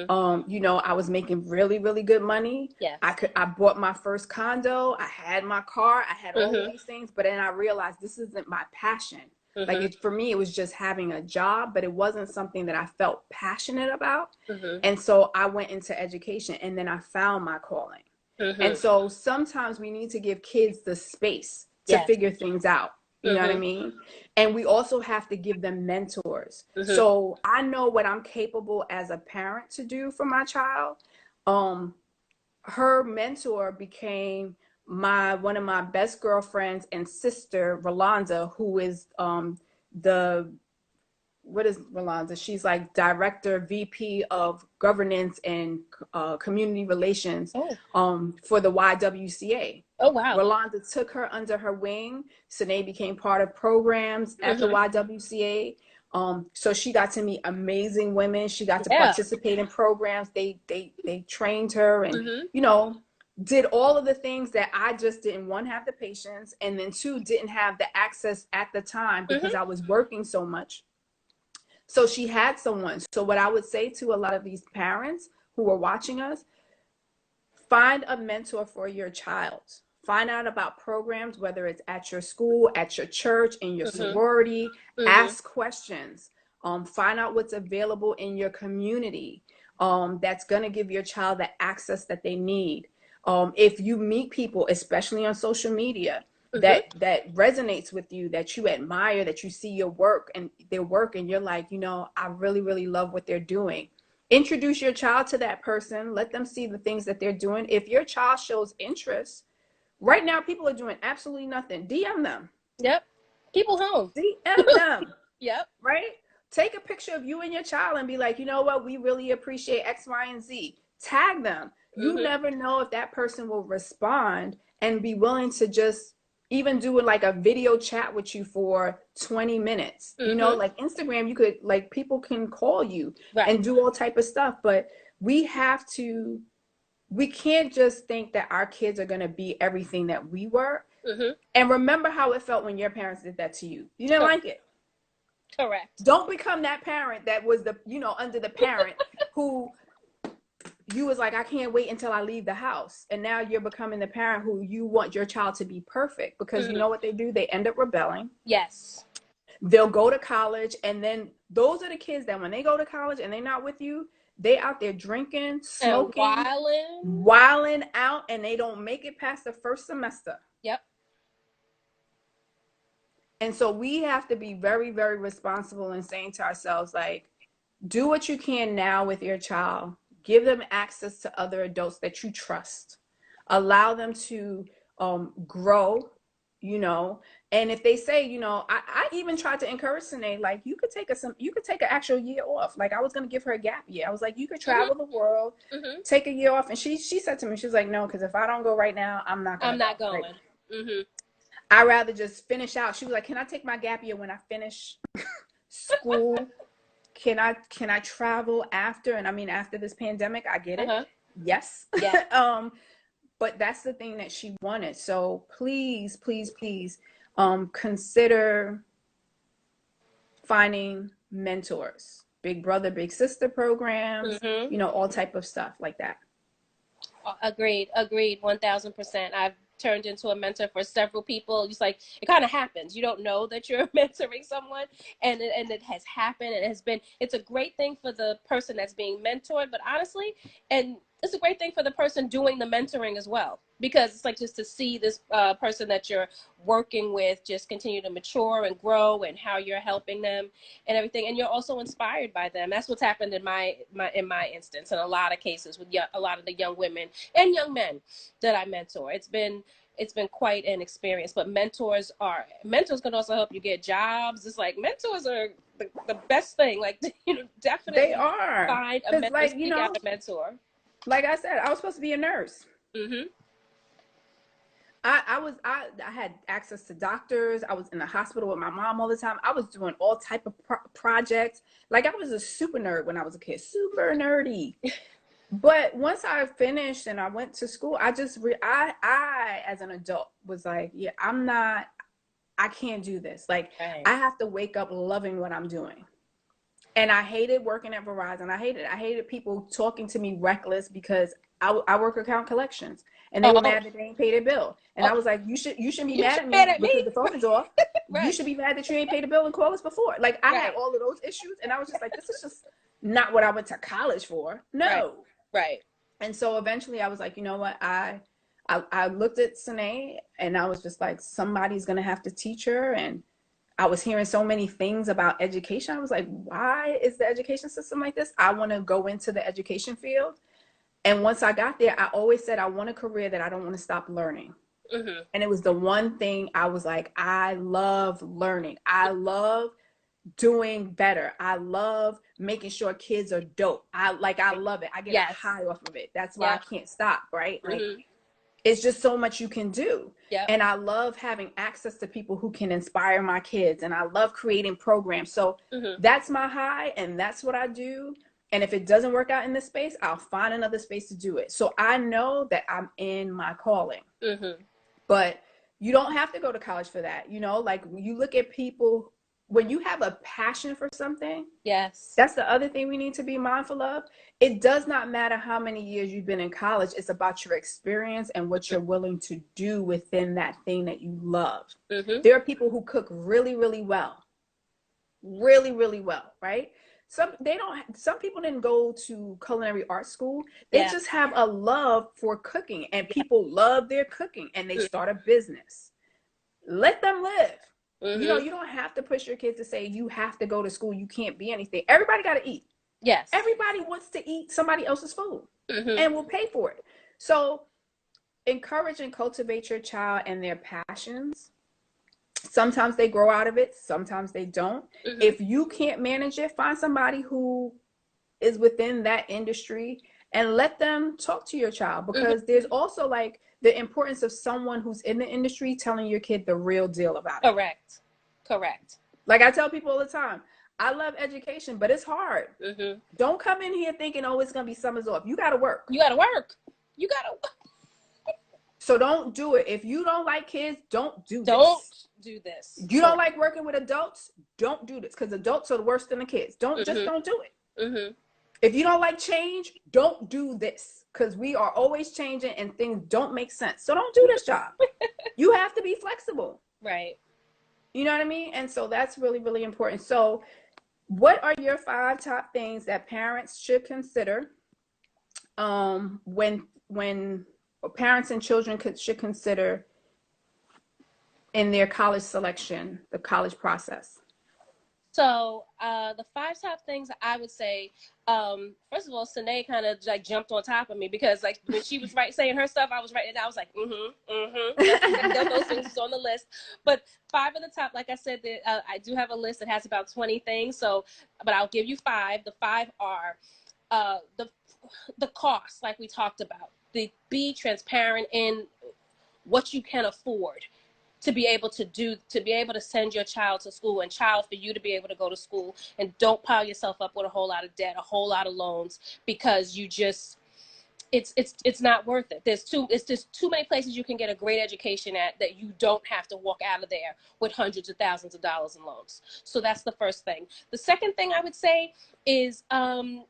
I was making really, really good money. Yes. I bought my first condo. I had my car. I had all of these things. But then I realized this isn't my passion. Like for me, it was just having a job, but it wasn't something that I felt passionate about. And so I went into education and then I found my calling. And so sometimes we need to give kids the space to figure things out. You know what I mean? And we also have to give them mentors. So I know what I'm capable as a parent to do for my child. Her mentor became one of my best girlfriends and sister, Rolanda, who is the what is Rolanda? She's like director, VP of governance and community relations for the YWCA. Oh, wow. Rolanda took her under her wing. Cenne became part of programs at the YWCA. So she got to meet amazing women. She got to participate in programs. They trained her and, you know, did all of the things that I just didn't, one, have the patience, and then two, didn't have the access at the time because I was working so much. So she had someone. So what I would say to a lot of these parents who are watching us, find a mentor for your child. Find out about programs, whether it's at your school, at your church, in your sorority. Ask questions. Find out what's available in your community that's going to give your child the access that they need. If you meet people, especially on social media, that resonates with you, that you admire, that you see your work and their work, and you're like, you know, I really, really love what they're doing. Introduce your child to that person. Let them see the things that they're doing. If your child shows interest, right now people are doing absolutely nothing. DM them. Yep. People home. DM them. Yep. Right? Take a picture of you and your child and be like, you know what? We really appreciate X, Y, and Z. Tag them. You never know if that person will respond and be willing to just even do it like a video chat with you for 20 minutes. You know, like Instagram, you could, like, people can call you and do all type of stuff, but we can't just think that our kids are going to be everything that we were. And remember how it felt when your parents did that to you. You didn't like it. Correct. Don't become that parent that was the, you know, under the parent who you was like, I can't wait until I leave the house. And now you're becoming the parent who you want your child to be perfect, because you know what they do? They end up rebelling. Yes. They'll go to college, and then those are the kids that when they go to college and they're not with you, they out there drinking, smoking, wilding out, and they don't make it past the first semester. Yep. And so we have to be very, very responsible in saying to ourselves, like, do what you can now with your child. Give them access to other adults that you trust. Allow them to grow, you know. And if they say, you know, I even tried to encourage Cenne, like, you could take an actual year off. Like, I was going to give her a gap year. I was like, you could travel the world, take a year off. And she said to me, she was like, no, because if I don't go right now, I'm not going. Like, I'd rather just finish out. She was like, can I take my gap year when I finish school? Can I travel after? And I mean, after this pandemic, I get it. Yes. Yeah. But that's the thing that she wanted. So please, please, please, consider finding mentors, big brother, big sister programs, you know, all type of stuff like that. Agreed. 1000%. I've turned into a mentor for several people. Just like, it kind of happens. You don't know that you're mentoring someone, and it has happened. And it's a great thing for the person that's being mentored, but honestly, and it's a great thing for the person doing the mentoring as well, because it's like, just to see this person that you're working with just continue to mature and grow, and how you're helping them and everything, and you're also inspired by them. That's what's happened in my instance, in a lot of cases, with a lot of the young women and young men that I mentor. It's been quite an experience. But mentors can also help you get jobs. It's like, mentors are the best thing. Like, you know, definitely they are. Find a mentor, like, you know, out a mentor. Like I said, I was supposed to be a nurse. I had access to doctors. I was in the hospital with my mom all the time. I was doing all type of projects. Like, I was a super nerd when I was a kid, super nerdy. But once I finished and I went to school, I just I as an adult was like, yeah, I can't do this. Like, I have to wake up loving what I'm doing. And I hated working at Verizon. I hated people talking to me reckless, because I work account collections, and they were mad that they ain't paid their bill. And I was like, you shouldn't be mad at me because the phone is off. You should be mad that you ain't paid the bill and call us before. Like, I had all of those issues, and I was just like, this is just not what I went to college for. No. Right. And so eventually I was like, you know what? I looked at Cenne, and I was just like, somebody's gonna have to teach her. And I was hearing so many things about education. I was like, why is the education system like this? I want to go into the education field. And once I got there, I always said, I want a career that I don't want to stop learning. Mm-hmm. And it was the one thing I was like, I love learning. I love doing better. I love making sure kids are dope. I love it. I get a Yes. high off of it. That's why I Yep. can't stop, right? Like, Mm-hmm. it's just so much you can do. Yep. And I love having access to people who can inspire my kids. And I love creating programs. So Mm-hmm. that's my high, and that's what I do. And if it doesn't work out in this space, I'll find another space to do it. So I know that I'm in my calling. Mm-hmm. But you don't have to go to college for that. Like you look at people, when you have a passion for something, Yes. that's the other thing we need to be mindful of. It does not matter how many years you've been in college. It's about your experience and what you're willing to do within that thing that you love. Mm-hmm. There are people who cook really, really well, really, really well, right? Some people didn't go to culinary art school. They Yeah. just have a love for cooking, and Yeah. people love their cooking, and they start a business. Let them live. Mm-hmm. You don't have to push your kids to say you have to go to school, you can't be anything. Everybody got to eat. Yes. Everybody wants to eat somebody else's food Mm-hmm. and will pay for it. So encourage and cultivate your child and their passions. Sometimes they grow out of it, sometimes they don't. Mm-hmm. If you can't manage it, find somebody who is within that industry and let them talk to your child, Mm-hmm. because there's also like the importance of someone who's in the industry telling your kid the real deal about it. Correct. Correct. Like I tell people all the time, I love education, but it's hard. Mm-hmm. Don't come in here thinking, oh, it's going to be summers off. You got to work. You gotta work. You gotta So don't do it. If you don't like kids, don't do don't this. do this. You don't like working with adults, don't do this, because adults are worse than the kids. Mm-hmm. Don't do it. Mm-hmm. If you don't like change, don't do this, because we are always changing and things don't make sense. So don't do this job. You have to be flexible. Right. You know what I mean? And so that's really, really important. So what are your 5 top things that parents should consider when parents and children should consider in their college selection, the college process? So the 5 top things I would say, first of all, Cenne kind of like jumped on top of me, because like when she was saying her stuff, I was writing it down. I was like, those things was on the list. But 5 of the top, like I said, I do have a list that has about 20 things. So, but I'll give you 5. The 5 are the cost, like we talked about. Be transparent in what you can afford to be able to send your child to school, and for you to be able to go to school, and don't pile yourself up with a whole lot of debt, a whole lot of loans, because you just, it's not worth it. It's just too many places you can get a great education at that you don't have to walk out of there with hundreds of thousands of dollars in loans. So that's the first thing. The second thing I would say is, I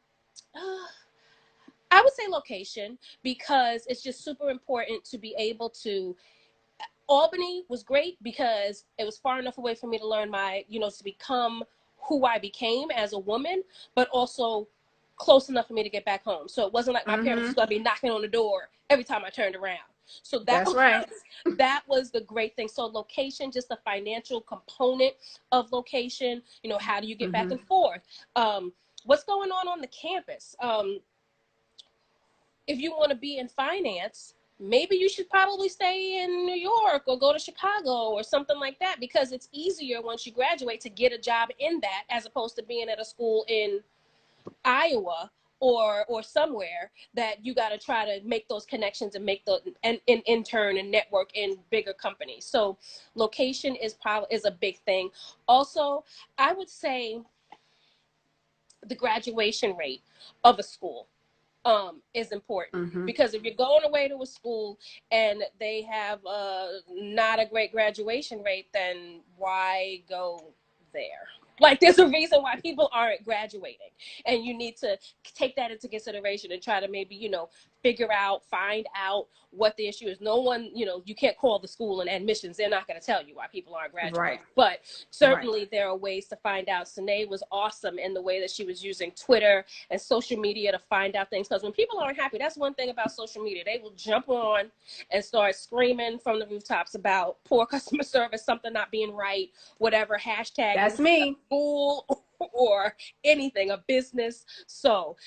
would say location, because it's just super important to be able to. Albany was great because it was far enough away for me to learn to become who I became as a woman, but also close enough for me to get back home. So it wasn't like my parents was going to be knocking on the door every time I turned around. So That's right. That was the great thing. So location, just the financial component of location, how do you get back and forth? What's going on the campus? If you want to be in finance, maybe you should probably stay in New York or go to Chicago or something like that, because it's easier once you graduate to get a job in that, as opposed to being at a school in Iowa or somewhere that you got to try to make those connections and make and intern and network in bigger companies. So location is a big thing. Also, I would say the graduation rate of a school is important, because if you're going away to a school and they have not a great graduation rate, then why go there? Like, there's a reason why people aren't graduating, and you need to take that into consideration and try to maybe, find out what the issue is. No one, you can't call the school and admissions. They're not going to tell you why people aren't graduating. Right. But certainly there are ways to find out. Cenne was awesome in the way that she was using Twitter and social media to find out things. Because when people aren't happy, that's one thing about social media. They will jump on and start screaming from the rooftops about poor customer service, something not being right, whatever, hashtag. That's me. School or anything, a business. So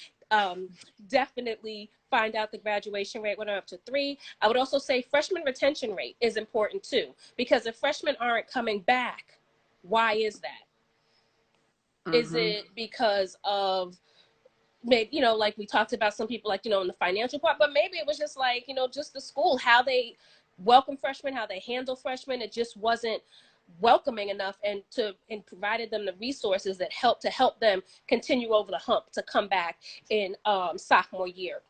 Definitely find out the graduation rate went up to 3. I would also say freshman retention rate is important too, because if freshmen aren't coming back, why is that? Is it because of maybe, you know, like we talked about some people, like, you know, in the financial part, but maybe it was just like, you know, just the school, how they welcome freshmen, how they handle freshmen. It just wasn't welcoming enough, and provided them the resources that help them continue over the hump to come back in sophomore year.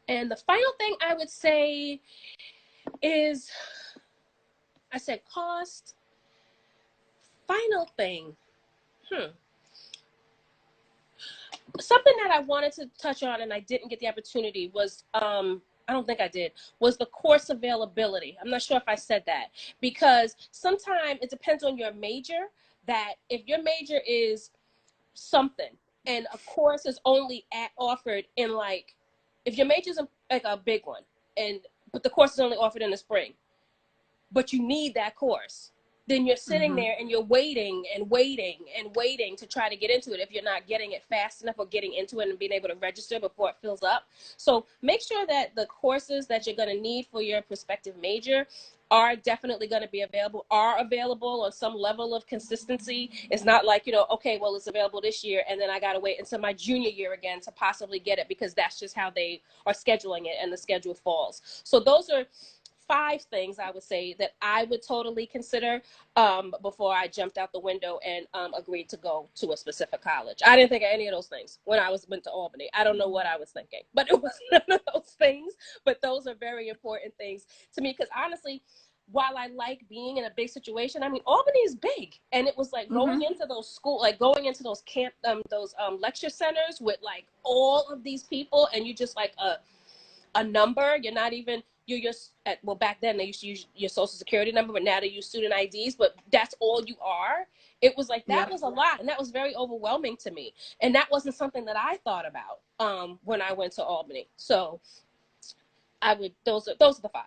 And the final thing I would say is, I said cost. Final thing. Something that I wanted to touch on and I didn't get the opportunity was, I don't think I did, was the course availability. I'm not sure if I said that, because sometimes it depends on your major, that if your major is something and a course is only offered in, like, if your major is like a big one, but the course is only offered in the spring, but you need that course, then you're sitting there and you're waiting and waiting and waiting to try to get into it if you're not getting it fast enough or getting into it and being able to register before it fills up. So make sure that the courses that you're going to need for your prospective major are definitely going to be available, are available on some level of consistency. It's not like, you know, okay, well, it's available this year and then I got to wait until my junior year again to possibly get it, because that's just how they are scheduling it and the schedule falls. So those are 5 things I would say that I would totally consider before I jumped out the window and agreed to go to a specific college. I didn't think of any of those things when I went to Albany. I don't know what I was thinking, but it was none of those things. But those are very important things to me, because honestly, while I like being in a big situation, I mean, Albany is big, and it was like going into those going into those lecture centers with like all of these people, and you just like a number. You're not even, you're just at, well, back then they used to use your social security number, but now they use student IDs, but that's all you are. It was like, that was a lot, and that was very overwhelming to me, and that wasn't something that I thought about when I went to Albany. So I would, those are the 5.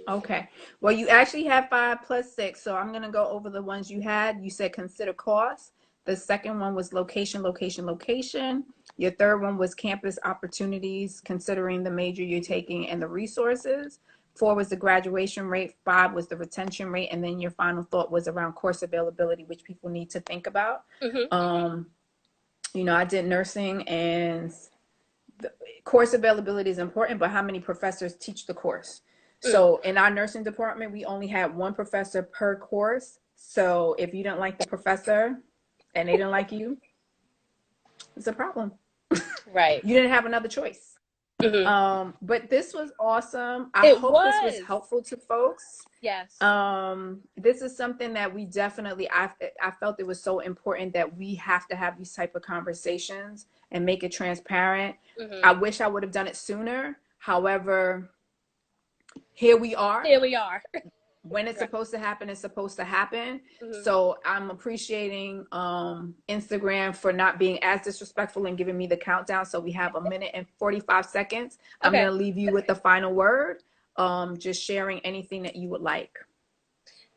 Okay. Well, you actually have 5 plus 6, so I'm going to go over the ones you had. You said consider cost. The second one was location, location, location. Your third one was campus opportunities, considering the major you're taking and the resources. 4 was the graduation rate. 5 was the retention rate. And then your final thought was around course availability, which people need to think about. You know, I did nursing, and the course availability is important, but how many professors teach the course? So in our nursing department, we only had 1 professor per course. So if you don't like the professor and they didn't like you, it's a problem. Right. You didn't have another choice. But this was awesome. I hope this was helpful to folks. Yes. This is something that we definitely, I felt it was so important that we have to have these type of conversations and make it transparent. I wish I would have done it sooner. However, here we are. When it's supposed to happen, it's supposed to happen. So I'm appreciating Instagram for not being as disrespectful and giving me the countdown. So we have 1 minute and 45 seconds. I'm going to leave you with the final word. Just sharing anything that you would like.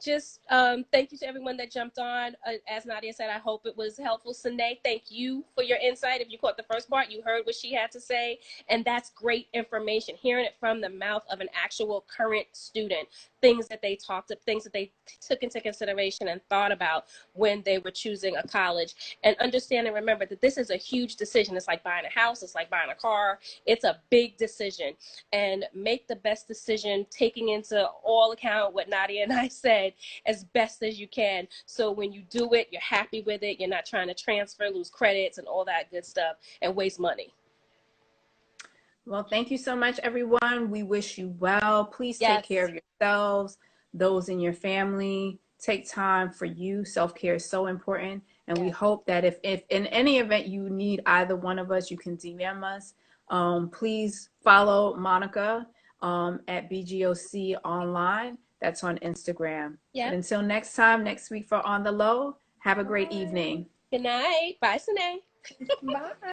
Just thank you to everyone that jumped on. As Nadia said, I hope it was helpful. Cenne, thank you for your insight. If you caught the first part, you heard what she had to say, and that's great information. Hearing it from the mouth of an actual current student, things that they took into consideration and thought about when they were choosing a college, and understand and remember that this is a huge decision. It's like buying a house. It's like buying a car. It's a big decision, and make the best decision, taking into all account what Nadia and I said, as best as you can. So when you do it, you're happy with it. You're not trying to transfer, lose credits, and all that good stuff, and waste money. Well, thank you so much, everyone. We wish you well. Please take care of yourselves, those in your family. Take time for you. Self-care is so important. And we hope that if in any event you need either one of us, you can DM us. Please follow Monica at BGOC Online. That's on Instagram. But until next time, next week for On the Low, have a great evening. Good night. Bye, Cenne. Bye.